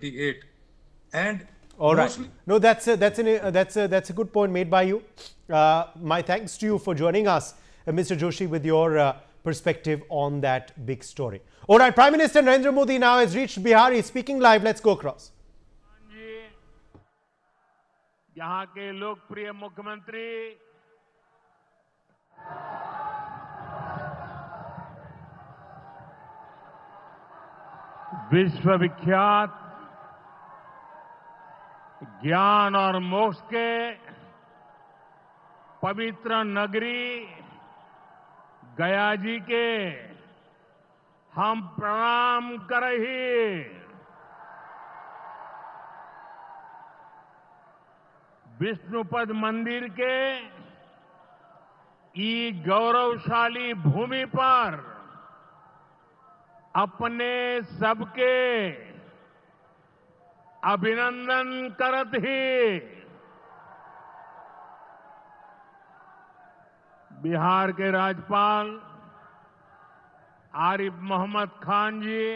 1988, and All right. mostly No, that's a good point made by you. My thanks to you for joining us, Mr. Joshi, with your perspective on that big story. All right, Prime Minister Narendra Modi now has reached Bihar. He's speaking live. Let's go across. जी, यहाँ के लोकप्रिय मुख्यमंत्री विश्वविख्यात ज्ञान और मोक्ष के पवित्र नगरी गया जी के हम प्रणाम करही। विष्णुपद मंदिर के ई गौरवशाली भूमि पर अपने सबके अभिनंदन करत ही बिहार के राज्यपाल आरिफ मोहम्मद खान जी,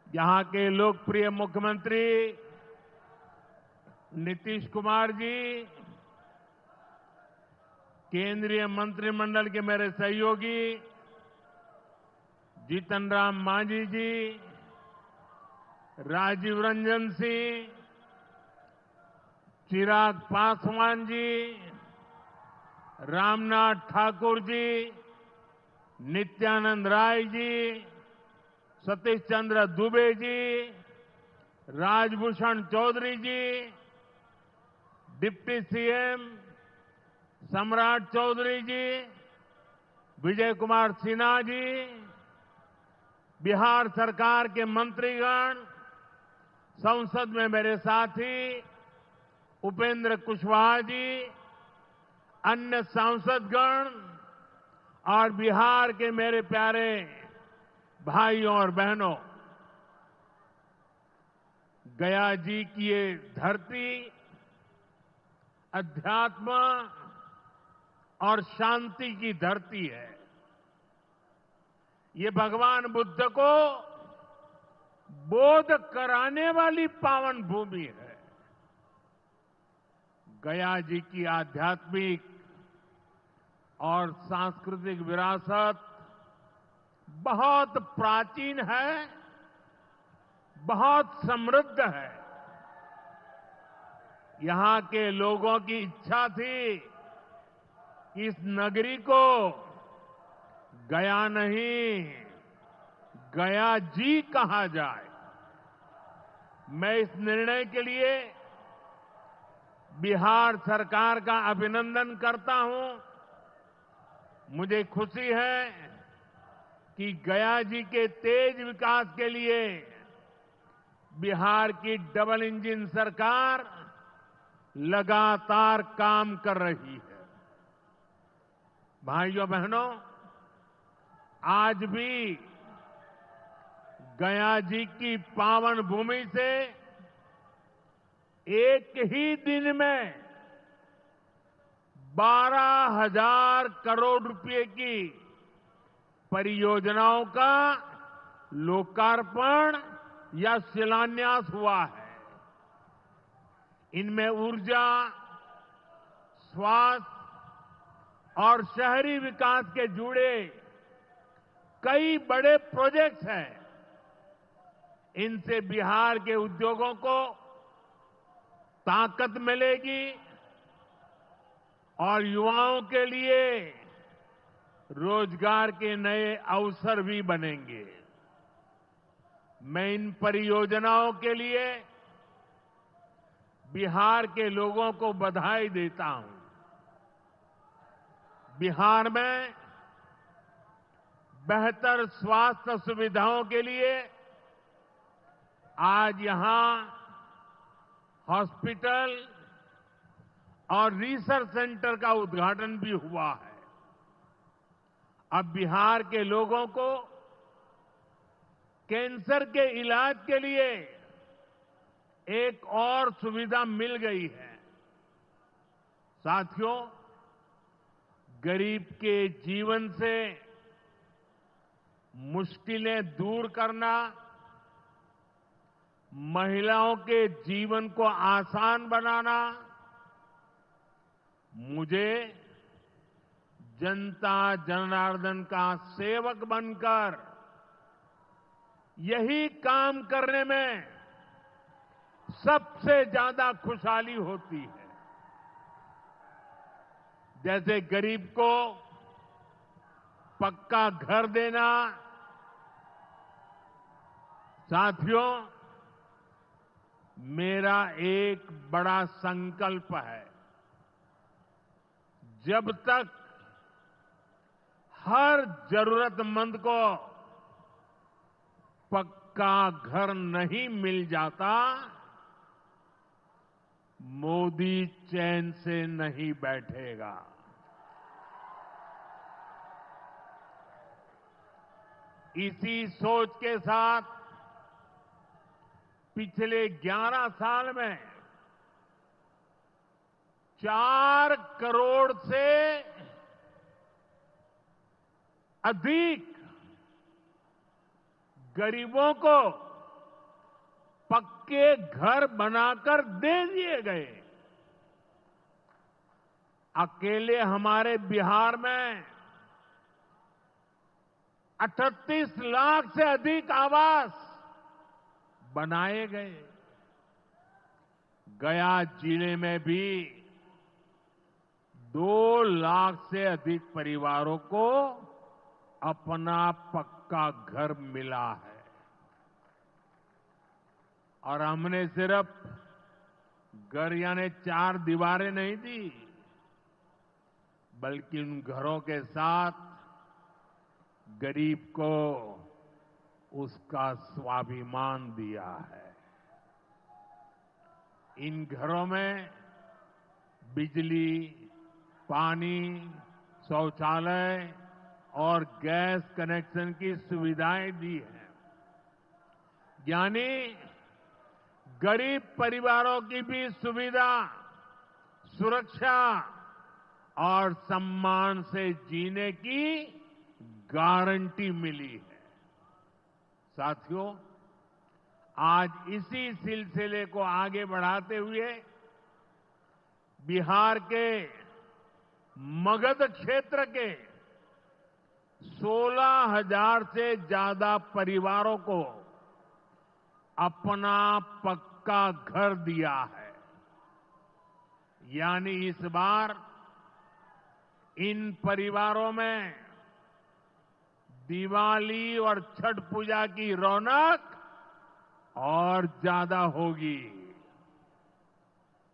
यहां के लोकप्रिय मुख्यमंत्री नीतीश कुमार जी, केंद्रीय मंत्रिमंडल के मेरे सहयोगी जीतन राम मांझी जी, राजीव रंजन सिंह, चिराग पासवान जी, रामनाथ ठाकुर जी, नित्यानंद राय जी, सतीश चंद्र दुबे जी, राजभूषण चौधरी जी, डिप्टी सीएम सम्राट चौधरी जी, विजय कुमार सिन्हा जी, बिहार सरकार के मंत्रीगण, संसद में मेरे साथी उपेंद्र कुशवाहा जी, अन्य सांसदगण और बिहार के मेरे प्यारे भाइयों और बहनों, गया जी की ये धरती अध्यात्म और शांति की धरती है। ये भगवान बुद्ध को बोध कराने वाली पावन भूमि है। गया जी की आध्यात्मिक और सांस्कृतिक विरासत बहुत प्राचीन है, बहुत समृद्ध है। यहां के लोगों की इच्छा थी कि इस नगरी को गया नहीं, गया जी कहा जाए। मैं इस निर्णय के लिए बिहार सरकार का अभिनंदन करता हूं। मुझे खुशी है कि गया जी के तेज विकास के लिए बिहार की डबल इंजन सरकार लगातार काम कर रही है। भाइयों बहनों, आज भी गया जी की पावन भूमि से एक ही दिन में 12,000 करोड़ रुपए की परियोजनाओं का लोकार्पण या शिलान्यास हुआ है। इनमें ऊर्जा, स्वास्थ्य और शहरी विकास के जुड़े कई बड़े प्रोजेक्ट्स हैं। इनसे बिहार के उद्योगों को ताकत मिलेगी और युवाओं के लिए रोजगार के नए अवसर भी बनेंगे। मैं इन परियोजनाओं के लिए बिहार के लोगों को बधाई देता हूं। बिहार में बेहतर स्वास्थ्य सुविधाओं के लिए आज यहां हॉस्पिटल और रिसर्च सेंटर का उद्घाटन भी हुआ है। अब बिहार के लोगों को कैंसर के इलाज के लिए एक और सुविधा मिल गई है। साथियों, गरीब के जीवन से मुश्किलें दूर करना महिलाओं के जीवन को आसान बनाना मुझे जनता जनार्दन का सेवक बनकर यही काम करने में सबसे ज्यादा खुशहाली होती है। जैसे गरीब को पक्का घर देना, साथियों, मेरा एक बड़ा संकल्प है। जब तक हर जरूरतमंद को पक्का घर नहीं मिल जाता, मोदी चैन से नहीं बैठेगा। इसी सोच के साथ पिछले 11 साल में 4 करोड़ से अधिक गरीबों को पक्के घर बनाकर दे दिए गए। अकेले हमारे बिहार में 38 लाख से अधिक आवास बनाए गए। गया जिले में भी 2 लाख से अधिक परिवारों को अपना पक्का घर मिला है। और हमने सिर्फ घर यानी 4 दीवारें नहीं दी, बल्कि उन घरों के साथ गरीब को उसका स्वाभिमान दिया है। इन घरों में बिजली, पानी, शौचालय और गैस कनेक्शन की सुविधाएं दी हैं। यानी गरीब परिवारों की भी सुविधा, सुरक्षा और सम्मान से जीने की गारंटी मिली है। साथियों, आज इसी सिलसिले को आगे बढ़ाते हुए बिहार के मगध क्षेत्र के 16,000 से ज्यादा परिवारों को अपना पक्का घर दिया है। यानी इस बार इन परिवारों में दिवाली और छठ पूजा की रौनक और ज्यादा होगी।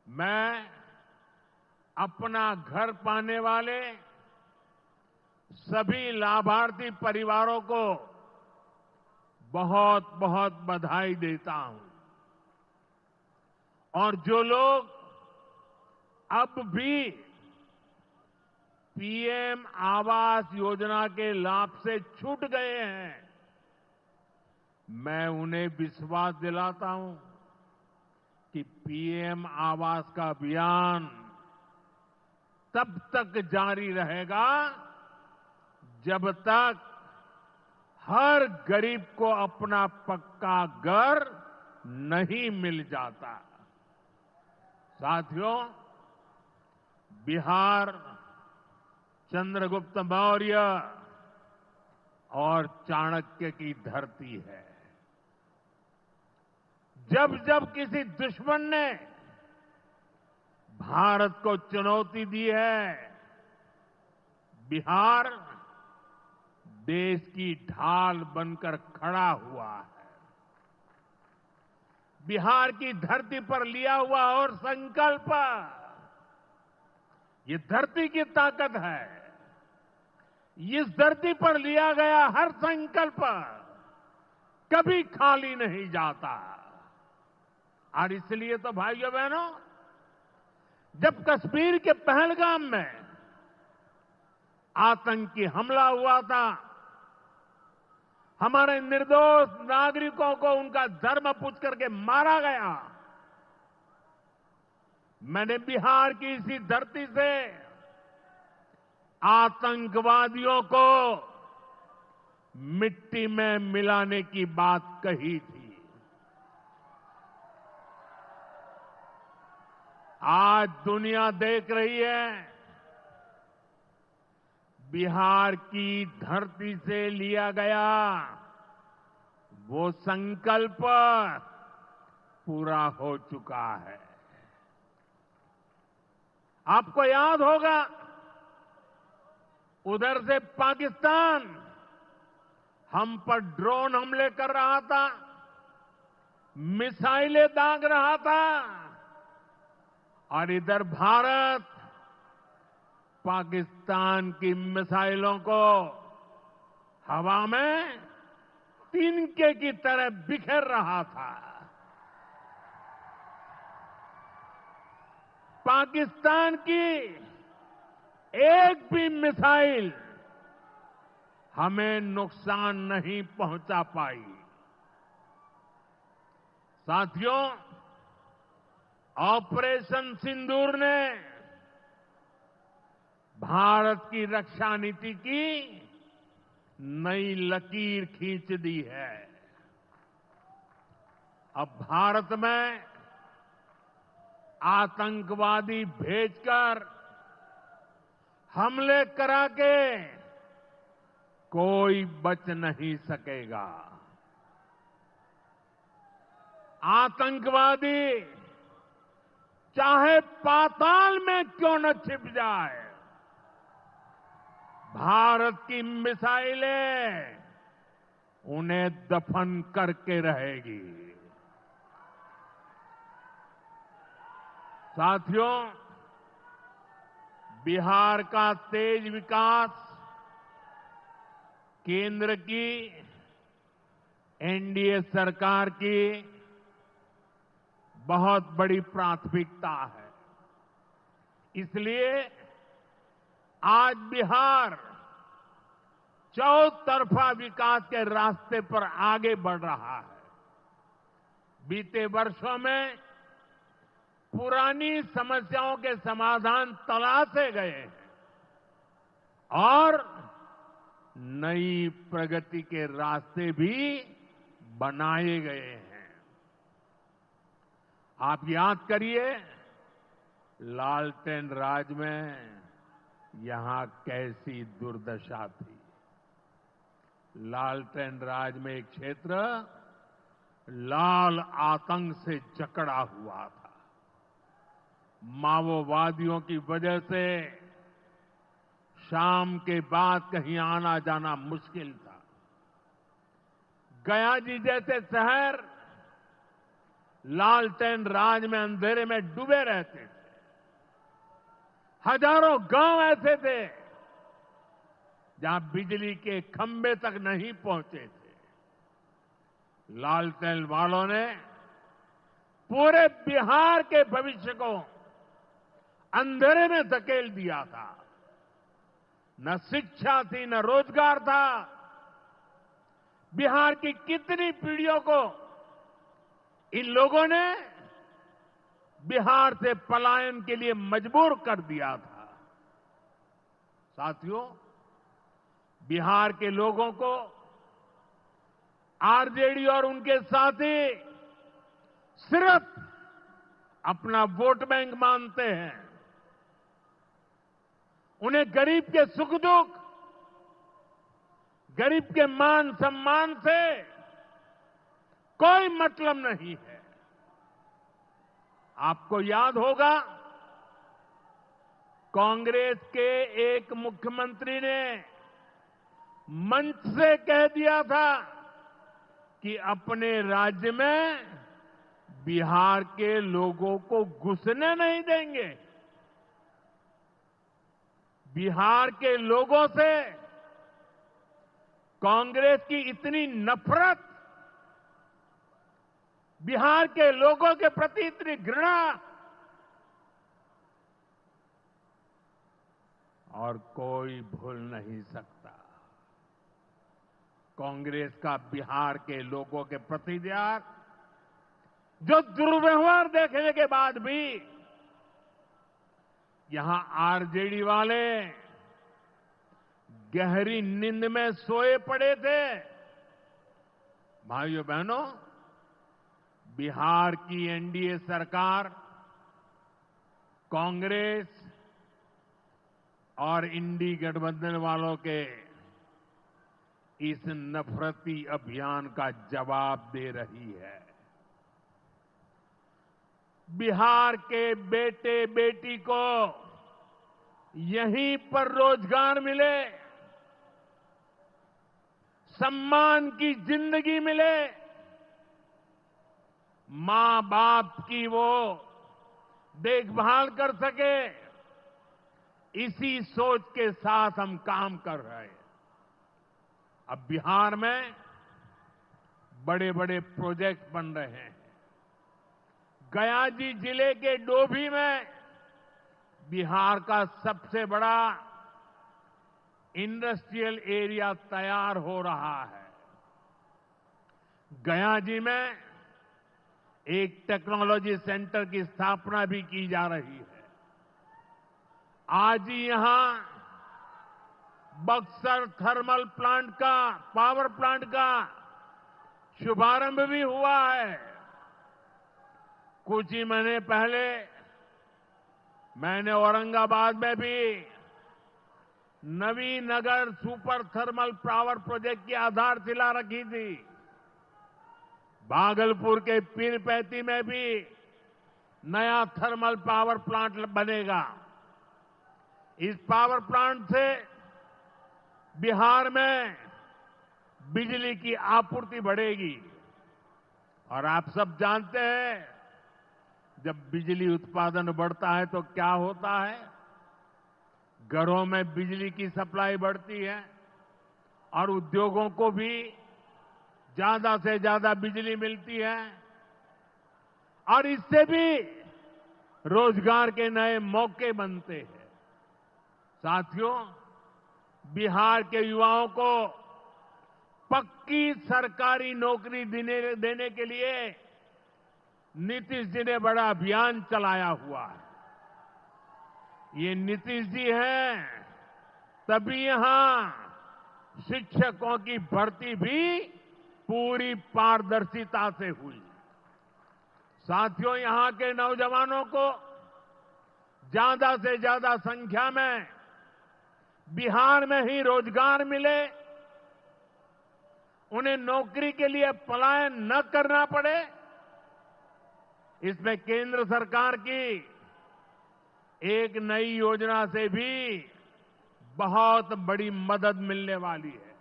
मैं अपना घर पाने वाले सभी लाभार्थी परिवारों को बहुत बहुत बधाई देता हूं। और जो लोग अब भी पीएम आवास योजना के लाभ से छूट गए हैं, मैं उन्हें विश्वास दिलाता हूं कि पीएम आवास का अभियान तब तक जारी रहेगा जब तक हर गरीब को अपना पक्का घर नहीं मिल जाता। साथियों, बिहार चंद्रगुप्त मौर्य और चाणक्य की धरती है। जब जब किसी दुश्मन ने भारत को चुनौती दी है, बिहार देश की ढाल बनकर खड़ा हुआ है। बिहार की धरती पर लिया हुआ और संकल्प, ये धरती की ताकत है। इस धरती पर लिया गया हर संकल्प कभी खाली नहीं जाता। और इसलिए तो भाइयों बहनों, जब कश्मीर के पहलगाम में आतंकी हमला हुआ था, हमारे निर्दोष नागरिकों को उनका धर्म पूछ करके मारा गया, मैंने बिहार की इसी धरती से आतंकवादियों को मिट्टी में मिलाने की बात कही थी। आज दुनिया देख रही है, बिहार की धरती से लिया गया वो संकल्प पूरा हो चुका है। आपको याद होगा, उधर से पाकिस्तान हम पर ड्रोन हमले कर रहा था, मिसाइलें दाग रहा था, और इधर भारत पाकिस्तान की मिसाइलों को हवा में तिनके की तरह बिखेर रहा था। पाकिस्तान की एक भी मिसाइल हमें नुकसान नहीं पहुंचा पाई। साथियों, ऑपरेशन सिंदूर ने भारत की रक्षा नीति की नई लकीर खींच दी है। अब भारत में आतंकवादी भेजकर हमले करा के कोई बच नहीं सकेगा। आतंकवादी चाहे पाताल में क्यों न छिप जाए, भारत की मिसाइलें उन्हें दफन करके रहेगी। साथियों, बिहार का तेज विकास केंद्र की एनडीए सरकार की बहुत बड़ी प्राथमिकता है। इसलिए आज बिहार चौतरफा विकास के रास्ते पर आगे बढ़ रहा है। बीते वर्षों में पुरानी समस्याओं के समाधान तलाशे गए हैं और नई प्रगति के रास्ते भी बनाए गए हैं। आप याद करिए, लालटेन राज में यहां कैसी दुर्दशा थी। लालटेन राज में एक क्षेत्र लाल आतंक से जकड़ा हुआ था। माओवादियों की वजह से शाम के बाद कहीं आना जाना मुश्किल था। गया जी जैसे शहर लालटेन राज में अंधेरे में डूबे रहते थे। हजारों गांव ऐसे थे जहां बिजली के खंभे तक नहीं पहुंचे थे। लालटेन वालों ने पूरे बिहार के भविष्य को अंधेरे में धकेल दिया था। न शिक्षा थी, न रोजगार था। बिहार की कितनी पीढ़ियों को इन लोगों ने बिहार से पलायन के लिए मजबूर कर दिया था। साथियों, बिहार के लोगों को आरजेडी और उनके साथी सिर्फ अपना वोट बैंक मानते हैं। उन्हें गरीब के सुख दुख, गरीब के मान सम्मान से कोई मतलब नहीं है। आपको याद होगा, कांग्रेस के एक मुख्यमंत्री ने मंच से कह दिया था कि अपने राज्य में बिहार के लोगों को घुसने नहीं देंगे। बिहार के लोगों से कांग्रेस की इतनी नफरत, बिहार के लोगों के प्रति इतनी घृणा, और कोई भूल नहीं सकता। कांग्रेस का बिहार के लोगों के प्रति त्याग, जो दुर्व्यवहार देखने के बाद भी यहां आरजेडी वाले गहरी नींद में सोए पड़े थे। भाइयों बहनों, बिहार की एनडीए सरकार कांग्रेस और इंडी गठबंधन वालों के इस नफरती अभियान का जवाब दे रही है। बिहार के बेटे बेटी को यहीं पर रोजगार मिले, सम्मान की जिंदगी मिले, मां बाप की वो देखभाल कर सके, इसी सोच के साथ हम काम कर रहे हैं। अब बिहार में बड़े बड़े प्रोजेक्ट बन रहे हैं। गयाजी जिले के डोभी में बिहार का सबसे बड़ा इंडस्ट्रियल एरिया तैयार हो रहा है। गयाजी में एक टेक्नोलॉजी सेंटर की स्थापना भी की जा रही है। आज ही यहां बक्सर थर्मल प्लांट का, पावर प्लांट का शुभारंभ भी हुआ है। कुछ ही महीने पहले मैंने औरंगाबाद में भी Navinagar super thermal power project की आधारशिला रखी थी। भागलपुर के पीरपैंती में भी नया थर्मल पावर प्लांट बनेगा। इस पावर प्लांट से बिहार में बिजली की आपूर्ति बढ़ेगी। और आप सब जानते हैं, जब बिजली उत्पादन बढ़ता है तो क्या होता है? घरों में बिजली की सप्लाई बढ़ती है और उद्योगों को भी ज्यादा से ज्यादा बिजली मिलती है और इससे भी रोजगार के नए मौके बनते हैं। साथियों, बिहार के युवाओं को पक्की सरकारी नौकरी देने के लिए नीतीश जी ने बड़ा अभियान चलाया हुआ है। ये नीतीश जी हैं, तभी यहां शिक्षकों की भर्ती भी पूरी पारदर्शिता से हुई। साथियों, यहां के नौजवानों को ज्यादा से ज्यादा संख्या में बिहार में ही रोजगार मिले, उन्हें नौकरी के लिए पलायन न करना पड़े, इसमें केंद्र सरकार की एक नई योजना से भी बहुत बड़ी मदद मिलने वाली है।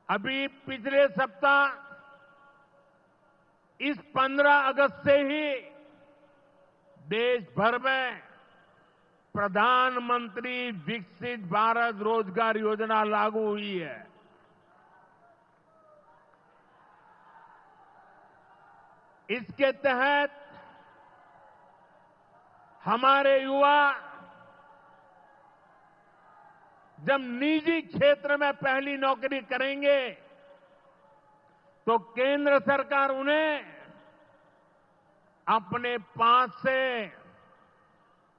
अभी पिछले सप्ताह इस 15 अगस्त से ही देश भर में प्रधानमंत्री विकसित भारत रोजगार योजना लागू हुई है। इसके तहत हमारे युवा जब निजी क्षेत्र में पहली नौकरी करेंगे तो केंद्र सरकार उन्हें अपने पास से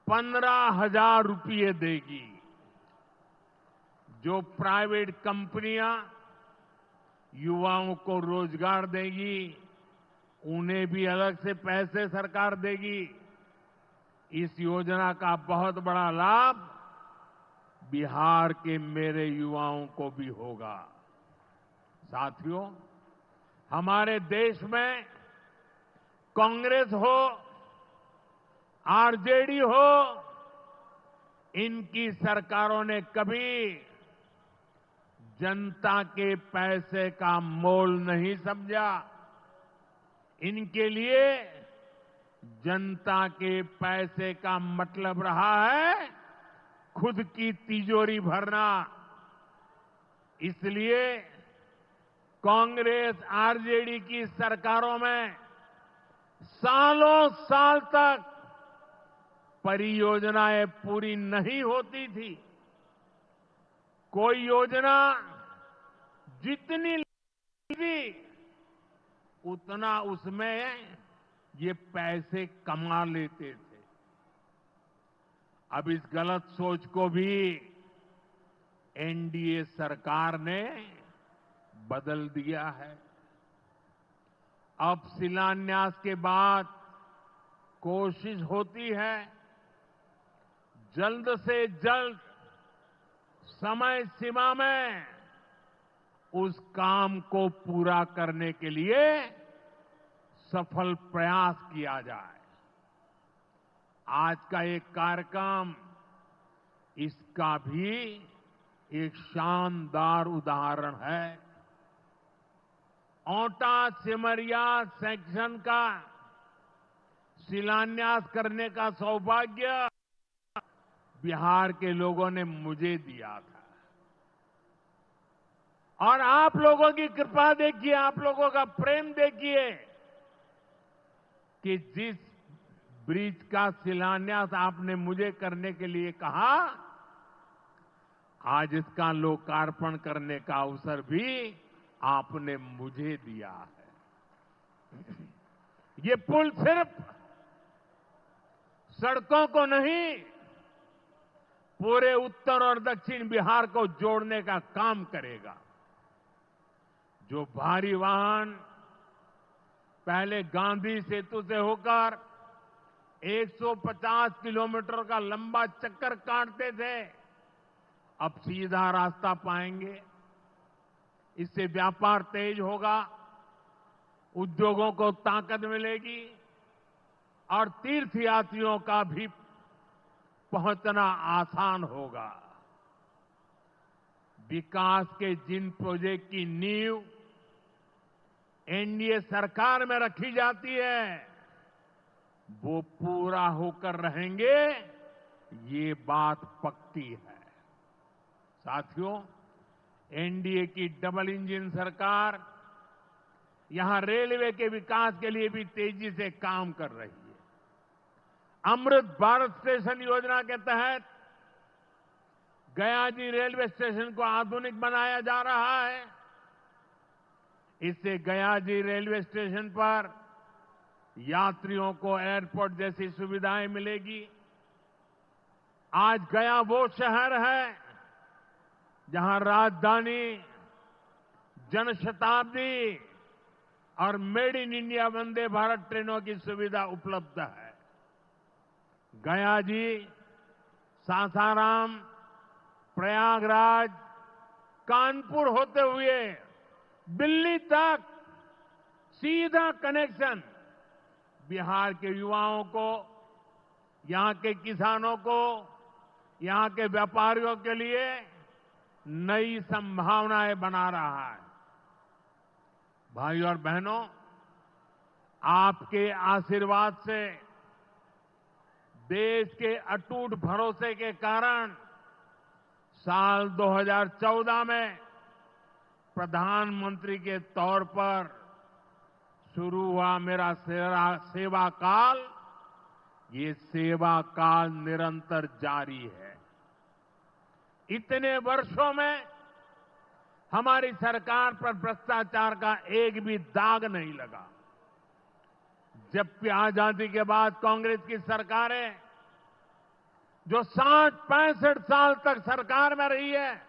15,000 रुपये देगी। जो प्राइवेट कंपनियां युवाओं को रोजगार देगी, उन्हें भी अलग से पैसे सरकार देगी। इस योजना का बहुत बड़ा लाभ बिहार के मेरे युवाओं को भी होगा। साथियों, हमारे देश में कांग्रेस हो, आरजेडी हो, इनकी सरकारों ने कभी जनता के पैसे का मोल नहीं समझा। इनके लिए जनता के पैसे का मतलब रहा है खुद की तिजोरी भरना। इसलिए कांग्रेस आरजेडी की सरकारों में सालों साल तक परियोजनाएं पूरी नहीं होती थी। कोई योजना जितनी थी उतना उसमें ये पैसे कमा लेते थे। अब इस गलत सोच को भी एनडीए सरकार ने बदल दिया है। अब शिलान्यास के बाद कोशिश होती है जल्द से जल्द समय सीमा में उस काम को पूरा करने के लिए सफल प्रयास किया जाए। आज का एक कार्यक्रम इसका भी एक शानदार उदाहरण है। ओंटा सिमरिया सेक्शन का शिलान्यास करने का सौभाग्य बिहार के लोगों ने मुझे दिया था। और आप लोगों की कृपा देखिए, आप लोगों का प्रेम देखिए कि जिस ब्रिज का शिलान्यास आपने मुझे करने के लिए कहा, आज इसका लोकार्पण करने का अवसर भी आपने मुझे दिया है। ये पुल सिर्फ सड़कों को नहीं, पूरे उत्तर और दक्षिण बिहार को जोड़ने का काम करेगा। जो भारी वाहन पहले गांधी सेतु से होकर 150 किलोमीटर का लंबा चक्कर काटते थे, अब सीधा रास्ता पाएंगे। इससे व्यापार तेज होगा, उद्योगों को ताकत मिलेगी और तीर्थयात्रियों का भी पहुंचना आसान होगा। विकास के जिन प्रोजेक्ट की नींव एनडीए सरकार में रखी जाती है, वो पूरा होकर रहेंगे, ये बात पक्की है। साथियों, एनडीए की डबल इंजन सरकार यहां रेलवे के विकास के लिए भी तेजी से काम कर रही है। अमृत भारत स्टेशन योजना के तहत गयाजी रेलवे स्टेशन को आधुनिक बनाया जा रहा है। इससे गयाजी रेलवे स्टेशन पर यात्रियों को एयरपोर्ट जैसी सुविधाएं मिलेगी। आज गया वो शहर है जहां राजधानी, जनशताब्दी और made in India Vande Bharat ट्रेनों की सुविधा उपलब्ध है। गया जी सासाराम, प्रयागराज, कानपुर होते हुए दिल्ली तक सीधा कनेक्शन बिहार के युवाओं को, यहां के किसानों को, यहां के व्यापारियों के लिए नई संभावनाएं बना रहा है। भाइयों और बहनों, आपके आशीर्वाद से, देश के अटूट भरोसे के कारण साल 2014 में प्रधानमंत्री के तौर पर शुरू हुआ मेरा सेवा काल, ये सेवा काल निरंतर जारी है। इतने वर्षों में हमारी सरकार पर भ्रष्टाचार का एक भी दाग नहीं लगा। जबकि आजादी के बाद कांग्रेस की सरकारें जो 60-65 साल तक सरकार में रही है,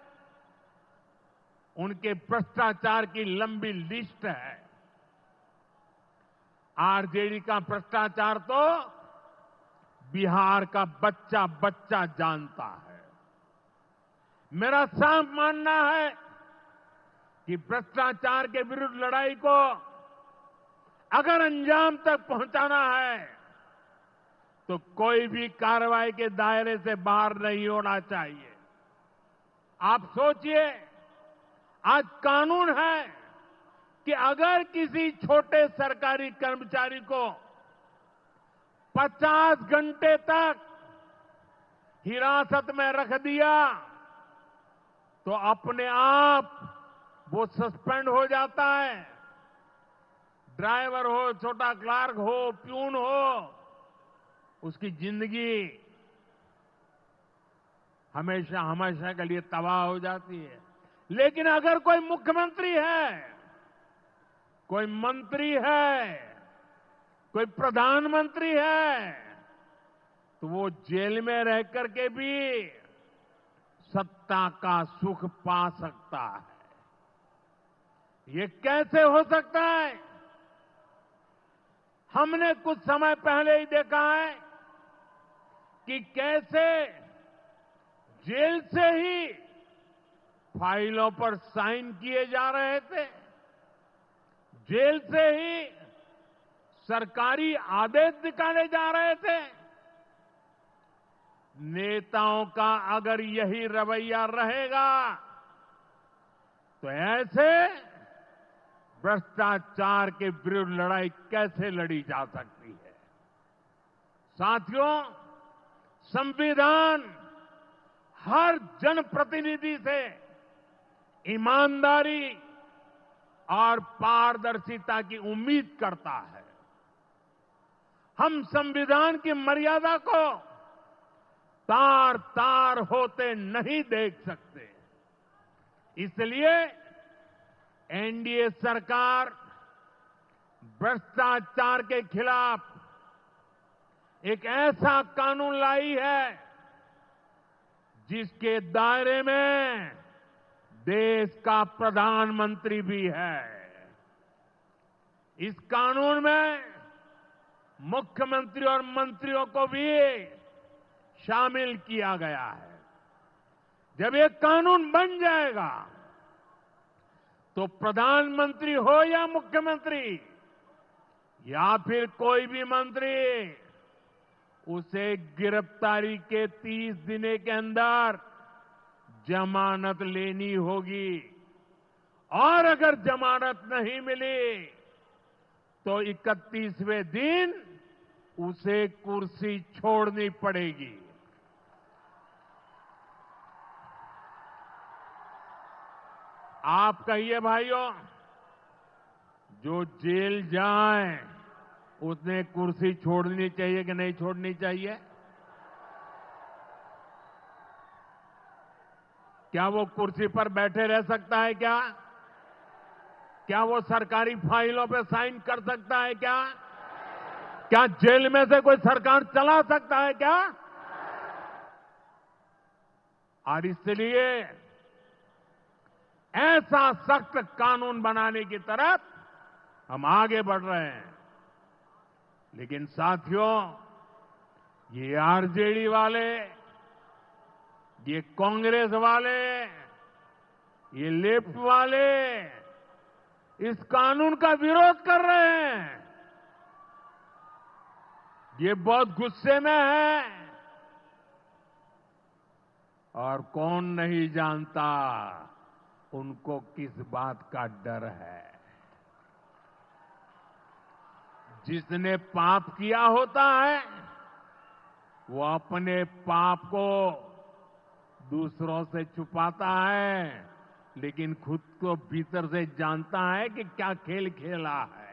उनके भ्रष्टाचार की लंबी लिस्ट है। आरजेडी का भ्रष्टाचार तो बिहार का बच्चा बच्चा जानता है। मेरा साफ मानना है कि भ्रष्टाचार के विरुद्ध लड़ाई को अगर अंजाम तक पहुंचाना है तो कोई भी कार्रवाई के दायरे से बाहर नहीं होना चाहिए। आप सोचिए, आज कानून है कि अगर किसी छोटे सरकारी कर्मचारी को 50 घंटे तक हिरासत में रख दिया तो अपने आप वो सस्पेंड हो जाता है। ड्राइवर हो, छोटा क्लार्क हो, प्यून हो, उसकी जिंदगी हमेशा हमेशा के लिए तबाह हो जाती है। लेकिन अगर कोई मुख्यमंत्री है, कोई मंत्री है, कोई प्रधानमंत्री है, तो वो जेल में रह करके भी सत्ता का सुख पा सकता है। ये कैसे हो सकता है? हमने कुछ समय पहले ही देखा है कि कैसे जेल से ही फाइलों पर साइन किए जा रहे थे, जेल से ही सरकारी आदेश निकाले जा रहे थे। नेताओं का अगर यही रवैया रहेगा तो ऐसे भ्रष्टाचार के विरुद्ध लड़ाई कैसे लड़ी जा सकती है। साथियों, संविधान हर जनप्रतिनिधि से ईमानदारी और पारदर्शिता की उम्मीद करता है। हम संविधान की मर्यादा को तार तार होते नहीं देख सकते। इसलिए एनडीए सरकार भ्रष्टाचार के खिलाफ एक ऐसा कानून लाई है जिसके दायरे में देश का प्रधानमंत्री भी है। इस कानून में मुख्यमंत्री और मंत्रियों को भी शामिल किया गया है। जब ये कानून बन जाएगा तो प्रधानमंत्री हो या मुख्यमंत्री या फिर कोई भी मंत्री, उसे गिरफ्तारी के 30 दिन के अंदर जमानत लेनी होगी और अगर जमानत नहीं मिली तो 31वें दिन उसे कुर्सी छोड़नी पड़ेगी। आप कहिए भाइयों, जो जेल जाए उसने कुर्सी छोड़नी चाहिए कि नहीं छोड़नी चाहिए? क्या वो कुर्सी पर बैठे रह सकता है क्या? क्या वो सरकारी फाइलों पे साइन कर सकता है क्या? क्या जेल में से कोई सरकार चला सकता है क्या? और इसलिए ऐसा सख्त कानून बनाने की तरफ हम आगे बढ़ रहे हैं। लेकिन साथियों, ये आरजेडी वाले, ये कांग्रेस वाले, ये लेफ्ट वाले इस कानून का विरोध कर रहे हैं। ये बहुत गुस्से में है और कौन नहीं जानता उनको किस बात का डर है। जिसने पाप किया होता है वो अपने पाप को दूसरों से छुपाता है, लेकिन खुद को भीतर से जानता है कि क्या खेल खेला है।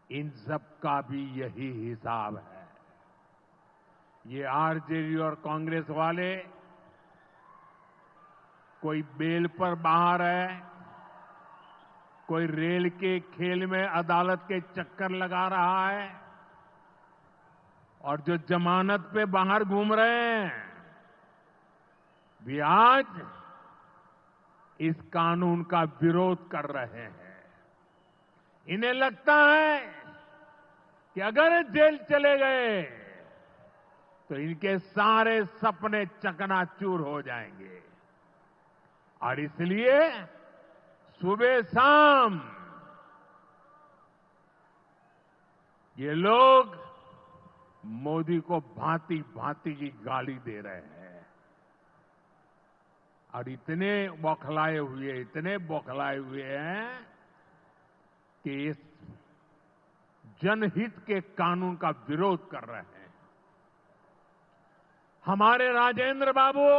इन सब का भी यही हिसाब है। ये आरजेडी और कांग्रेस वाले कोई बेल पर बाहर है, कोई रेल के खेल में अदालत के चक्कर लगा रहा है, और जो जमानत पे बाहर घूम रहे हैं भी आज इस कानून का विरोध कर रहे हैं। इन्हें लगता है कि अगर जेल चले गए तो इनके सारे सपने चकनाचूर हो जाएंगे, और इसलिए सुबह शाम ये लोग मोदी को भांति भांति की गाली दे रहे हैं और इतने बौखलाए हुए हैं कि इस जनहित के कानून का विरोध कर रहे हैं। हमारे राजेंद्र बाबू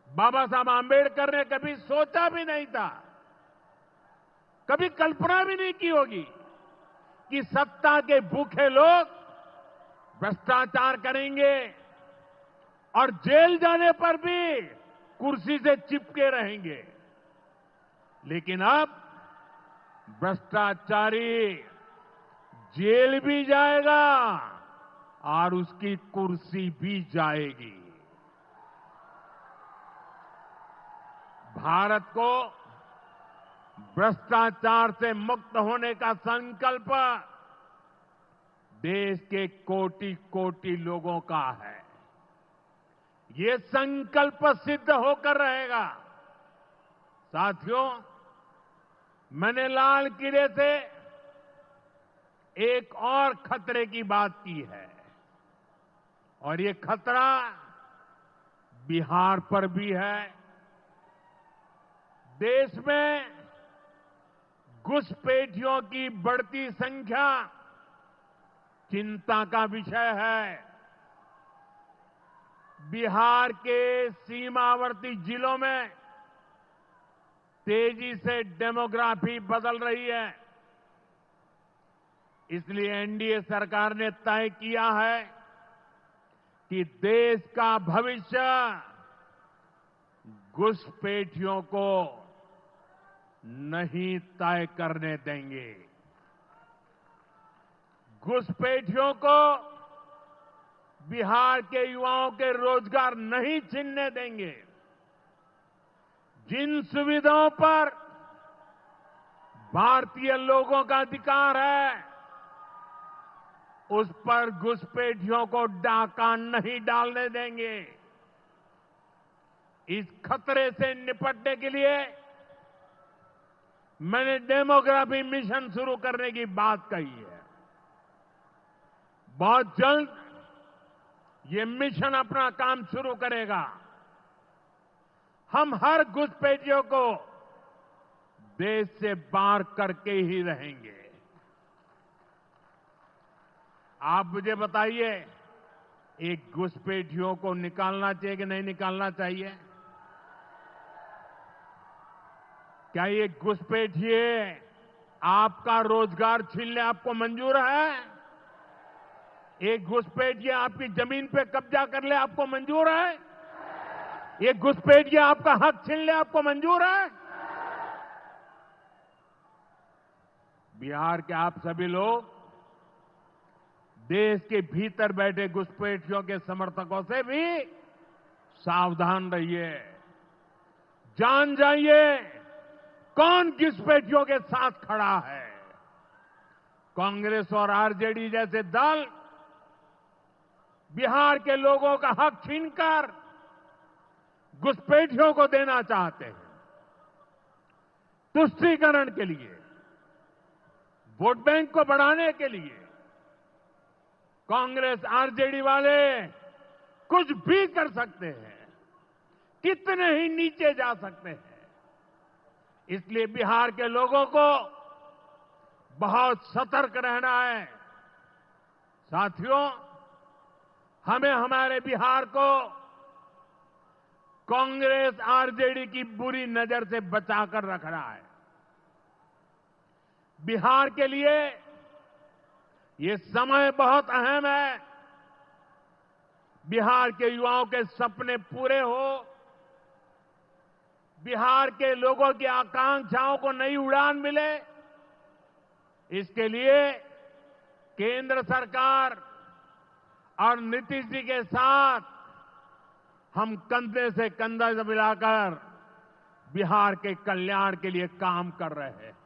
बाबा साहब आंबेडकर ने कभी सोचा भी नहीं था, कभी कल्पना भी नहीं की होगी कि सत्ता के भूखे लोग भ्रष्टाचार करेंगे और जेल जाने पर भी कुर्सी से चिपके रहेंगे। लेकिन अब भ्रष्टाचारी जेल भी जाएगा और उसकी कुर्सी भी जाएगी। भारत को भ्रष्टाचार से मुक्त होने का संकल्प देश के कोटि कोटि लोगों का है। ये संकल्प सिद्ध होकर रहेगा। साथियों, मैंने लाल किले से एक और खतरे की बात की है और ये खतरा बिहार पर भी है। देश में घुसपैठियों की बढ़ती संख्या चिंता का विषय है। बिहार के सीमावर्ती जिलों में तेजी से डेमोग्राफी बदल रही है। इसलिए एनडीए सरकार ने तय किया है कि देश का भविष्य घुसपैठियों को नहीं तय करने देंगे। घुसपैठियों को बिहार के युवाओं के रोजगार नहीं छीनने देंगे। जिन सुविधाओं पर भारतीय लोगों का अधिकार है, उस पर घुसपैठियों को डाका नहीं डालने देंगे। इस खतरे से निपटने के लिए मैंने डेमोग्राफी मिशन शुरू करने की बात कही है। बहुत जल्द ये मिशन अपना काम शुरू करेगा। हम हर घुसपैठियों को देश से बाहर करके ही रहेंगे। आप मुझे बताइए, एक घुसपैठियों को निकालना चाहिए कि नहीं निकालना चाहिए? क्या ये घुसपैठिए आपका रोजगार छीनने आपको मंजूर है? एक घुसपैठिए आपकी जमीन पे कब्जा कर ले आपको मंजूर है? एक घुसपैठिए आपका हक छीन ले आपको मंजूर है? बिहार के आप सभी लोग देश के भीतर बैठे घुसपैठियों के समर्थकों से भी सावधान रहिए। जान जाइए कौन घुसपैठियों के साथ खड़ा है। कांग्रेस और आरजेडी जैसे दल बिहार के लोगों का हक छीनकर घुसपैठियों को देना चाहते हैं। तुष्टीकरण के लिए, वोट बैंक को बढ़ाने के लिए कांग्रेस आरजेडी वाले कुछ भी कर सकते हैं, कितने ही नीचे जा सकते हैं। इसलिए बिहार के लोगों को बहुत सतर्क रहना है। साथियों, हमें हमारे बिहार को कांग्रेस आरजेडी की बुरी नजर से बचाकर रखना है। बिहार के लिए ये समय बहुत अहम है। बिहार के युवाओं के सपने पूरे हो, बिहार के लोगों की आकांक्षाओं को नई उड़ान मिले, इसके लिए केंद्र सरकार और नीतीश जी के साथ हम कंधे से कंधा मिलाकर बिहार के कल्याण के लिए काम कर रहे हैं।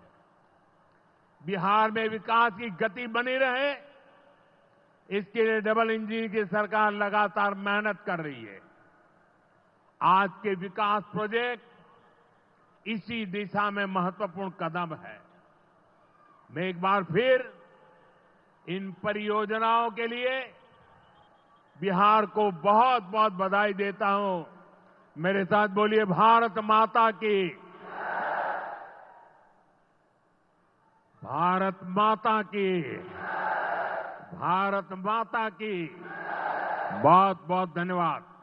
बिहार में विकास की गति बनी रहे, इसके लिए डबल इंजन की सरकार लगातार मेहनत कर रही है। आज के विकास प्रोजेक्ट इसी दिशा में महत्वपूर्ण कदम है। मैं एक बार फिर इन परियोजनाओं के लिए बिहार को बहुत बहुत बधाई देता हूं। मेरे साथ बोलिए, भारत माता की, भारत माता की, भारत माता की। बहुत बहुत धन्यवाद।